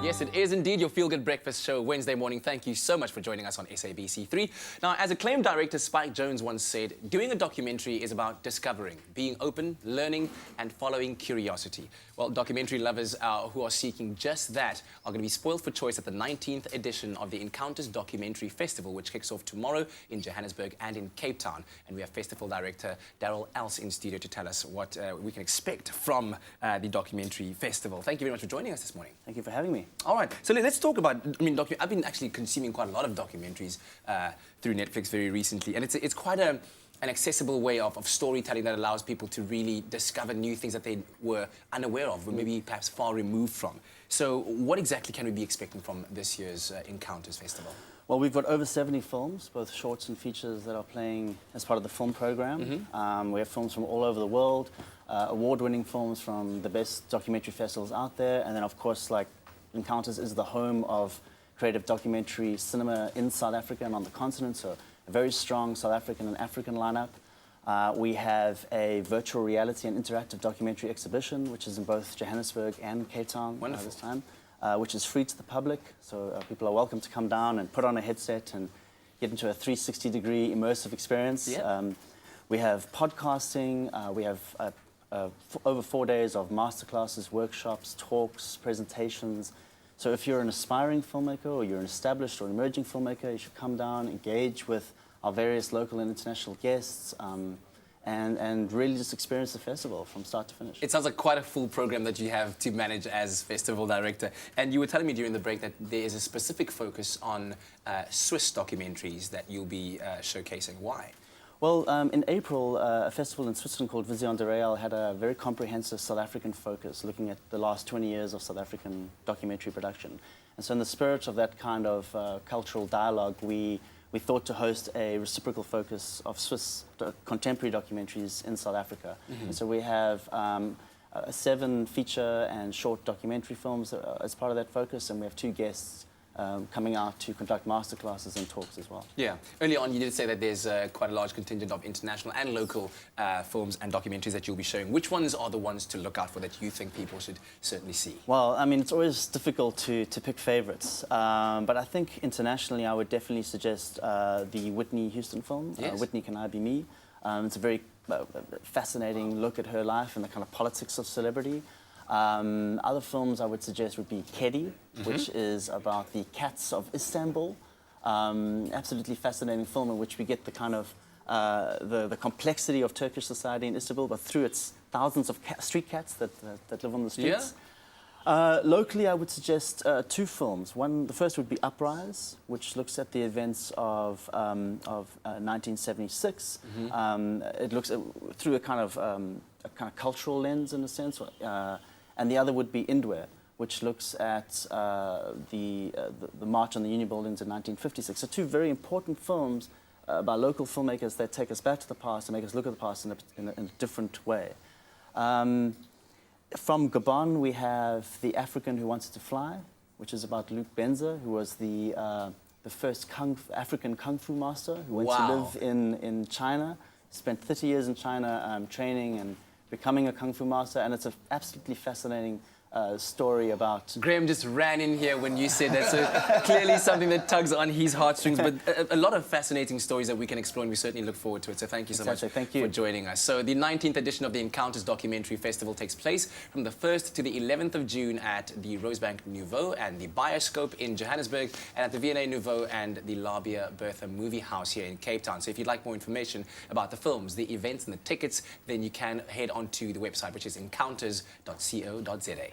Yes, it is indeed your Feel Good Breakfast show Wednesday morning. Thank you so much for joining us on SABC3. Now, as acclaimed director Spike Jonze once said, doing a documentary is about discovering, being open, learning, and following curiosity. Well, documentary lovers who are seeking just that are going to be spoiled for choice at the 19th edition of the Encounters Documentary Festival, which kicks off tomorrow in Johannesburg and in Cape Town. And we have Festival Director Darryl Els in studio to tell us what we can expect from the documentary festival. Thank you very much for joining us this morning. Thank you for having me. All right, so let's talk about, I've been actually consuming quite a lot of documentaries through Netflix very recently, and it's quite an accessible way of storytelling that allows people to really discover new things that they were unaware of, or maybe perhaps far removed from. So what exactly can we be expecting from this year's Encounters Festival? Well, we've got over 70 films, both shorts and features, that are playing as part of the film program. We have films from all over the world, award-winning films from the best documentary festivals out there, and then, of course, like Encounters is the home of creative documentary cinema in South Africa and on the continent, so a very strong South African and African lineup. We have a virtual reality and interactive documentary exhibition, which is in both Johannesburg and Cape Town this time, which is free to the public, so people are welcome to come down and put on a headset and get into a 360-degree immersive experience. Yeah. We have podcasting, we have over 4 days of masterclasses, workshops, talks, presentations. So if you're an aspiring filmmaker or you're an established or emerging filmmaker, you should come down, engage with our various local and international guests, and really just experience the festival from start to finish. It sounds like quite a full program that you have to manage as festival director. And you were telling me during the break that there is a specific focus on Swiss documentaries that you'll be showcasing. Why? Well, in April, a festival in Switzerland called Director Darryl Els had a very comprehensive South African focus, looking at the last 20 years of South African documentary production. And so in the spirit of that kind of cultural dialogue, we thought to host a reciprocal focus of Swiss contemporary documentaries in South Africa. And so we have 7 feature and short documentary films as part of that focus, and we have 2 guests coming out to conduct masterclasses and talks as well. Yeah. Earlier on, you did say that there's quite a large contingent of international and local films and documentaries that you'll be showing. Which ones are the ones to look out for that you think people should certainly see? Well, I mean, it's always difficult to pick favorites, but I think internationally I would definitely suggest the Whitney Houston film, Yes. Whitney Can I Be Me? It's a very fascinating look at her life and the kind of politics of celebrity. Other films I would suggest would be Kedi, which is about the cats of Istanbul. Absolutely fascinating film in which we get the kind of the complexity of Turkish society in Istanbul, but through its thousands of street cats that live on the streets. Yeah. Locally, I would suggest 2 films. The first would be Uprise, which looks at the events of 1976. It looks through a kind of cultural lens, in a sense. And the other would be Indwe, which looks at the March on the Union Buildings in 1956. So 2 very important films by local filmmakers that take us back to the past and make us look at the past in a different way. From Gabon, we have The African Who Wanted to Fly, which is about Luc Benza, who was the first African Kung Fu master who went to live in China. Spent 30 years in China training and becoming a Kung Fu master, and it's an absolutely fascinating story about... Graham just ran in here when you said that, so clearly something that tugs on his heartstrings, but a lot of fascinating stories that we can explore, and we certainly look forward to it. So thank you so much for joining us. So the 19th edition of the Encounters Documentary Festival takes place from the 1st to the 11th of June at the Rosebank Nouveau and the Bioscope in Johannesburg, and at the V&A Nouveau and the Labia Bertha Movie House here in Cape Town. So if you'd like more information about the films, the events and the tickets, then you can head on to the website, which is encounters.co.za.